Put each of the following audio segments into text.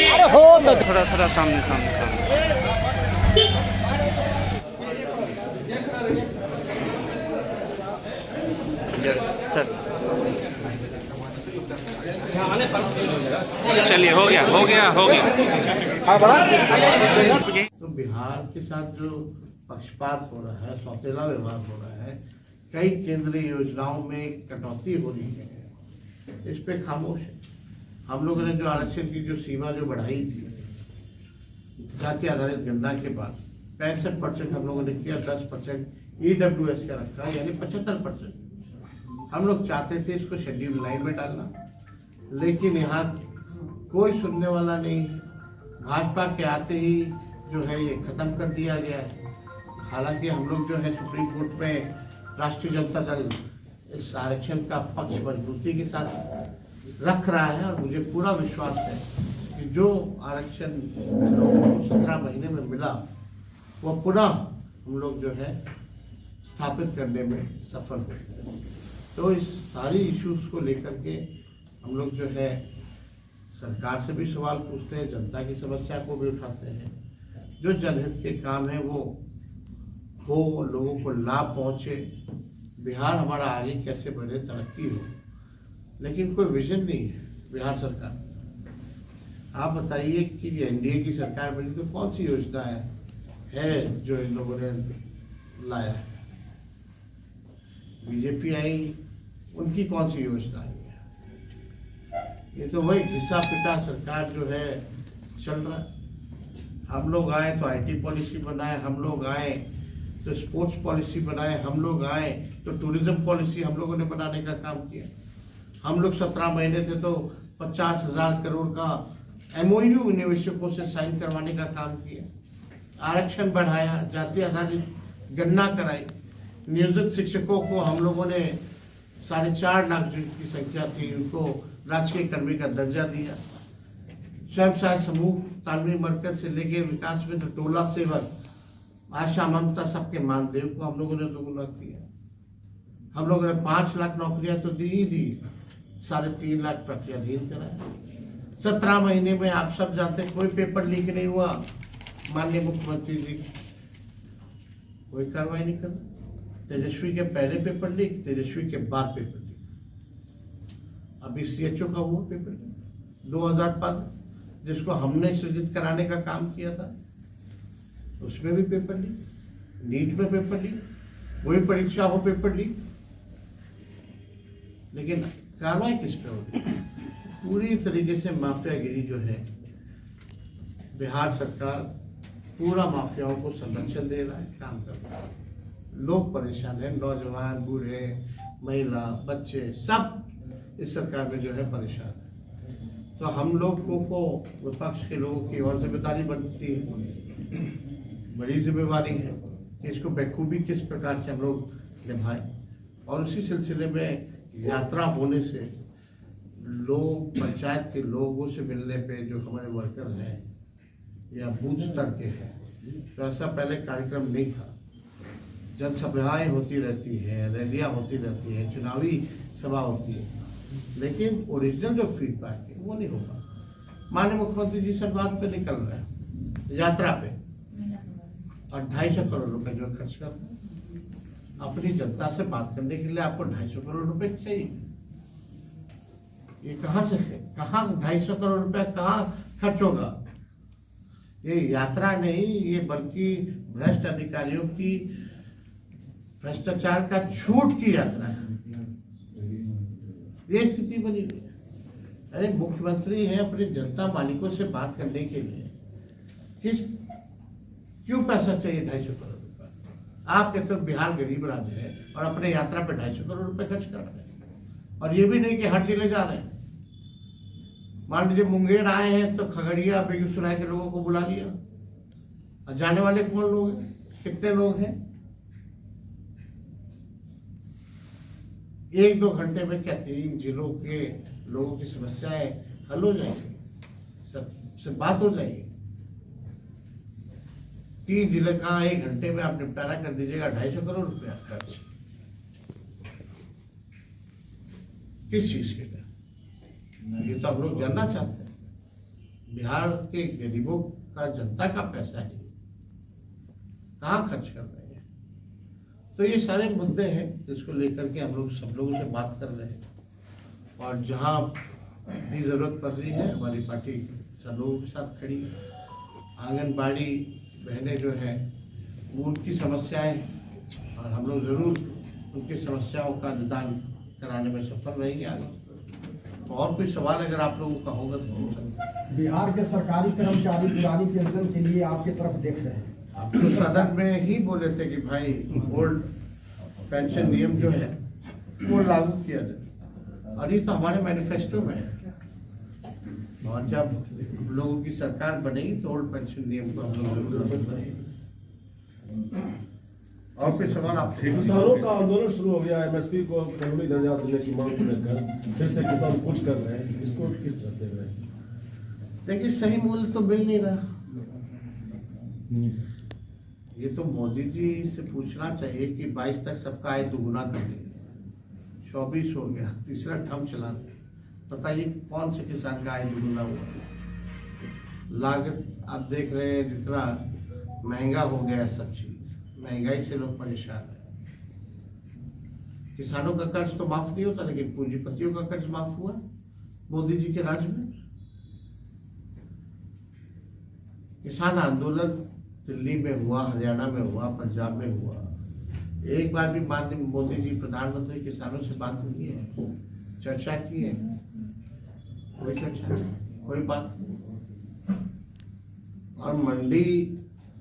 अरे हो तो थोड़ा थोड़ा सामने सामने सामने सर। चलिए हो गया हो गया हो गया। तो बिहार के साथ जो पक्षपात हो रहा है, सौतेला व्यवहार हो रहा है, कई केंद्रीय योजनाओं में कटौती हो रही है, इस पे खामोश है। हम लोगों ने जो आरक्षण की जो सीमा जो बढ़ाई थी जाति आधारित गणना के बाद 65% हम लोगों ने किया, 10% EWS का रखा, यानी 75%। हम लोग चाहते थे इसको शेड्यूल 9 में डालना, लेकिन यहाँ कोई सुनने वाला नहीं है। भाजपा के आते ही जो है ये खत्म कर दिया गया है। हालांकि हम लोग जो है सुप्रीम कोर्ट में राष्ट्रीय जनता दल इस आरक्षण का पक्ष मजबूती के साथ रख रहा है, और मुझे पूरा विश्वास है कि जो आरक्षण लोगों को 17 महीने में मिला वो पुनः हम लोग जो है स्थापित करने में सफल हुए। तो इस सारी इश्यूज को लेकर के हम लोग जो है सरकार से भी सवाल पूछते हैं, जनता की समस्या को भी उठाते हैं। जो जनहित के काम है वो हो, लोगों को लाभ पहुँचे, बिहार हमारा आगे कैसे बढ़े, तरक्की हो, लेकिन कोई विजन नहीं है बिहार सरकार। आप बताइए कि NDA की सरकार बनी तो कौन सी योजना है जो इन लोगों ने लाया है? बीजेपी आई, उनकी कौन सी योजना है? ये तो वही घिसा पिटा सरकार जो है चल रहा है। हम लोग आए तो IT पॉलिसी बनाए, हम लोग आए तो स्पोर्ट्स पॉलिसी बनाए, हम लोग आए तो टूरिज्म पॉलिसी हम लोगों ने बनाने का काम किया। हम लोग 17 महीने थे तो 50,000 करोड़ का MOU निवेशकों से साइन करवाने का काम किया, आरक्षण बढ़ाया, जाति आधारित गणना कराई, नियोजित शिक्षकों को हम लोगों ने 4.5 लाख की संख्या थी उनको राजकीय कर्मी का दर्जा दिया। स्वयं सहायता समूह, तालमेल मरकज से लेके विकास में टोला सेवक, आशा, ममता, सबके मानदेव को हम लोगों ने दोगुना किया। हम लोगों ने 5 लाख नौकरियां तो दी ही दी, 3.5 लाख प्रक्रियाधीन कराया। 17 महीने में आप सब जानते कोई पेपर लीक नहीं हुआ। माननीय मुख्यमंत्री जी कोई कार्रवाई नहीं कर। तेजस्वी के पहले पेपर लीक, तेजस्वी के बाद पेपर लीक। अभी CHO का हुआ पेपर लीक 2000 पद जिसको हमने सृजित कराने का काम किया था, उसमें भी पेपर लीक। नीट में पेपर लीक, वही परीक्षा हो पेपर लीक, लेकिन कार्रवाई किस पे होगी? पूरी तरीके से माफियागिरी जो है, बिहार सरकार पूरा माफियाओं को संरक्षण दे रहा है, काम कर रहा है। लोग परेशान हैं, नौजवान, बूढ़े, महिला, बच्चे सब इस सरकार में जो है परेशान है। तो हम लोगों को, विपक्ष के लोगों की और जिम्मेदारी बनती है, बड़ी जिम्मेवारी है कि इसको बखूबी किस प्रकार से हम लोग निभाएं। और उसी सिलसिले में यात्रा होने से लोग, पंचायत के लोगों से मिलने पे जो हमारे वर्कर हैं या बूथ स्तर के हैं, तो ऐसा पहले कार्यक्रम नहीं था। जनसभाएं होती रहती है, रैलियां होती रहती है, चुनावी सभा होती है, लेकिन ओरिजिनल जो फीडबैक है वो नहीं होगा। माननीय मुख्यमंत्री जी सब बात पे निकल रहे हैं यात्रा पे, और 250 करोड़ रुपए जो खर्च कर रहे हैं अपनी जनता से बात करने के लिए। आपको 250 करोड़ रुपए चाहिए, ये कहाँ से है? कहाँ 250 करोड़ रुपए कहाँ खर्च होगा? ये यात्रा नहीं, ये बल्कि भ्रष्ट अधिकारियों की, भ्रष्टाचार का झूठ की यात्रा है। ये स्थिति बनी हुई है। अरे मुख्यमंत्री है, अपनी जनता मालिकों से बात करने के लिए क्यों पैसा चाहिए 250 करोड़ रुपए? आप कहते हो बिहार गरीब राज्य है और अपने यात्रा पे 250 करोड़ रुपए खर्च कर रहे हैं, और ये भी नहीं कि हर जिले जा रहे हैं। मान लीजिए मुंगेर आए हैं तो खगड़िया, बेगूसराय के लोगों को बुला लिया, और जाने वाले कौन लोग हैं, कितने लोग हैं? 1-2 घंटे में क्या 3 जिलों के लोगों की समस्याएं हल हो जाएंगी? सब बात हो जाएगी। 3 जिले का 1 घंटे में आप निपटारा कर दीजिएगा, 250 करोड़ रुपया खर्च। किस चीज के लिए? ये तो हम लोग जानना चाहते हैं। बिहार के गरीबों का, जनता का पैसा है, कहाँ खर्च कर रहे हैं? तो ये सारे मुद्दे हैं जिसको लेकर के हम लोग सब लोगों से बात कर रहे हैं, और जहाँ भी जरूरत पड़ रही है हमारी पार्टी सब लोगों के साथ खड़ी है। आंगनबाड़ी बहनें जो हैं वो उनकी समस्याएं, और हम लोग जरूर उनकी समस्याओं का निदान कराने में सफल रहेंगे आगे। तो और कोई सवाल अगर आप लोगों का होगा तो हो सकता है। बिहार के सरकारी कर्मचारी पुरानी पेंशन के लिए आपकी तरफ देख रहे हैं। आप तो सदन में ही बोले थे कि भाई ओल्ड पेंशन नियम जो है वो लागू किया जाए, और ये तो हमारे मैनिफेस्टो में है। और जब हम लोगों की सरकार बनेगी तो ओल्ड पेंशन नियम को हम लोग जरूर लागू करेंगे। और कोई सवाल आपसे? किसानों का आंदोलन शुरू हो गया, एमएसपी को कानूनी दर्जा देने की मांग को लेकर फिर से किसान कुछ कर रहे हैं, इसको किस तरह देख रहे हैं? देखिए, सही मूल्य तो मिल नहीं रहा। ये तो मोदी जी से पूछना चाहिए कि 22 तक सबका आय दुगुना कर देंगे, 24 हो गया, तीसरा टर्म चला गया। बताइए कौन से किसान का आय दुगुना हुआ? लागत आप देख रहे हैं, जितना महंगा हो गया है सब चीज, महंगाई से लोग परेशान है। किसानों का कर्ज तो माफ नहीं होता, लेकिन पूंजीपतियों का कर्ज माफ हुआ मोदी जी के राज में। किसान आंदोलन दिल्ली में हुआ, हरियाणा में हुआ, पंजाब में हुआ। एक बार भी माननीय मोदी जी प्रधानमंत्री किसानों से बात हुई है, चर्चा की है? कोई चर्चा नहीं, कोई बात नहीं। और मंडी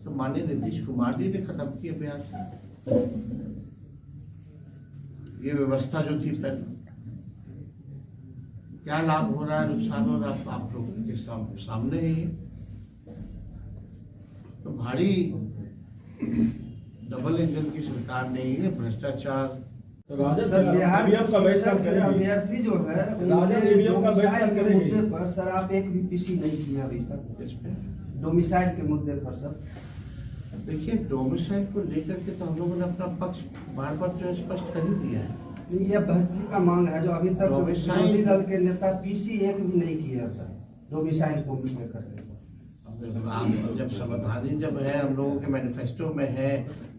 तो माननीय नीतीश कुमार जी ने खत्म की है बिहार से। ये व्यवस्था जो थी पहले, क्या लाभ हो रहा है, नुकसान हो रहा है, आप लोगों के सामने ही है। तो भारी डबल इंजन की सरकार नहीं है, भ्रष्टाचार। राजद सर, बिहार ईवीएम का बहिष्कार के करेंगे। अभ्यर्थी जो है राजद ईवीएम का बहिष्कार के करेंगे। मुद्दे पर सर आप एक भी पीसी नहीं किया अभी तक। इस पे डोमिसाइल के मुद्दे पर सर देखिए, डोमिसाइल को लेकर के तो हम लोगों ने अपना पक्ष बार बार जो है स्पष्ट कर ही दिया है। ये अभ्यर्थी का मांग है जो अभी तक डोमिसाइल- विरोधी दल के नेता पीसी एक भी नहीं किया सर डोमिसाइल को लेकर के। आप जब संवैधानिक जब है, हम लोगों के मैनिफेस्टो में है,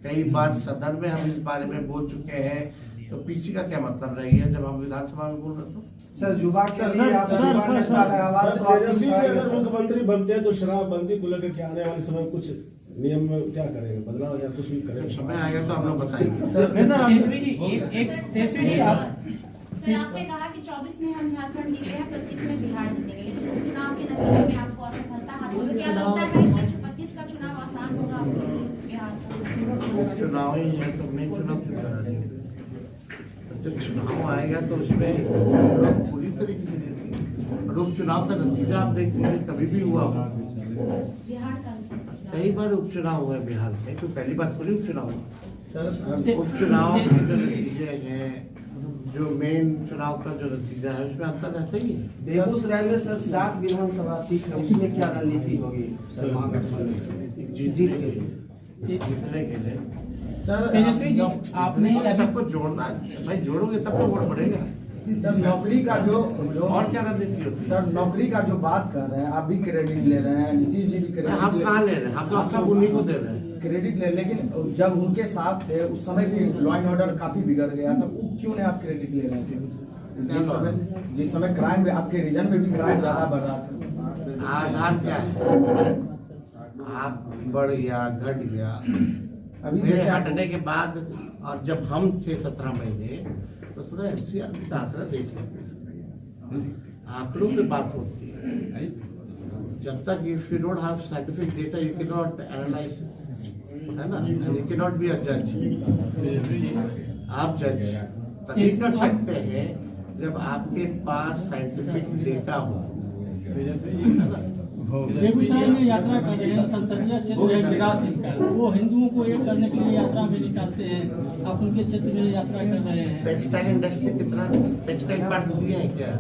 कई बार सदन में हम इस बारे में बोल चुके हैं, तो पीसी का क्या मतलब रही है जब हम विधानसभा में बोल रहे थे? सर युवा के लिए आप युवा नेता है, आवाज तो आप तेजस्वी जी उठाएंगे अगर सर। मुख्यमंत्री बनते हैं तो शराबबंदी को लेकर के आने वाले समय में कुछ नियम में क्या करेंगे, बदलाव या कुछ भी जब करेंगे? समय आएगा तो हम लोग बताएंगे। तेजस्वी जी तेजस्वी जी आप सर आपने कहा कि 24 में हम झारखंड जीते हैं, 25 में बिहार जीतेंगे, लेकिन उपचुनाव के नतीजे में आपको असफलता हासिल हुई। क्या लगता है कि 25 का चुनाव आसान होगा आपके लिए बिहार का? उपचुनाव ही है तो नहीं, चुनाव क्यों करा देंगे? जब चुनाव आएगा तो उसमें लोग पूरी तरीके से देखेंगे। और उपचुनाव का नतीजा आप देखिए, कभी भी हुआ होगा। बिहार का कई बार उपचुनाव हुआ है बिहार में, तो पहली बार थोड़ी उपचुनाव हुआ। सर उपचुनाव के जो नतीजे हैं, जो मेन चुनाव का जो नतीजा है, उसमें अंतर रहता ही है। बेगूसराय में सर 7 विधानसभा सीट है, उसमें क्या रणनीति होगी सर महागठबंधन जीत के लिए? जीतने के लिए सर तेजस्वी जी आपने सबको जोड़ना है। भाई जोड़ोगे तब तो वोट बढ़ेगा। सर नौकरी का जो और क्या रणनीति होती है? सर नौकरी का जो बात कर रहे हैं, आप भी क्रेडिट ले रहे हैं, नीतीश जी भी क्रेडिट हम कहाँ ले रहे हैं? हम तो अच्छा उन्हीं को दे रहे हैं। क्रेडिट ले, लेकिन जब उनके साथ थे उस समय भी लॉ एंड ऑर्डर काफी बिगड़ गया था, वो क्यों नहीं आप क्रेडिट ले रहे हैं? जिस समय क्राइम में आपके रीजन में भी क्राइम ज्यादा बढ़ रहा था। आधार क्या है? आप बढ़ गया, घट गया, अभी मेरे जैसे हटने के बाद, और जब हम थे 17 महीने, तो थोड़ा एनसीआर का आंकड़ा देख लेते। आंकड़ों पे बात होती है। जब तक if you don't have scientific data you can not analyse, है ना? You can not be a जज। आप जज तभी कर सकते हैं जब आपके पास साइंटिफिक डेटा हो, है ना? बेगूसराय में यात्रा कर रहे हैं, संसदीय क्षेत्र है गिरिराज सिंह का, वो हिंदुओं को एक करने के लिए यात्रा में निकालते हैं, आप उनके क्षेत्र में यात्रा कर रहे हैं। टेक्सटाइल इंडस्ट्री कितना टेक्सटाइल पार्क दिए हैं क्या?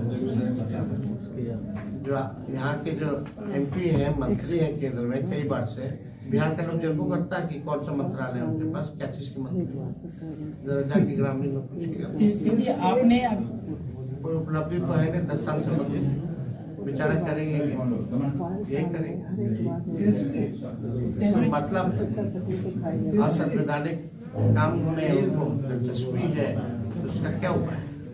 जो यहाँ के जो एमपी हैं, मंत्री हैं केंद्र में, कई बार से बिहार का लोग जरूर करता है कि कौन सा मंत्रालय है उनके पास, क्या चीज की मंत्री, जरा जाके ग्रामीण में पूछिएगा। तेजस्वी जी आपने कोई उपलब्धि तो है नहीं, 10 साल से बंदी बेचारा करेंगे कि यही करेंगे। मतलब असंवैधानिक काम में उनको दिलचस्पी है तो उसका क्या उपाय है?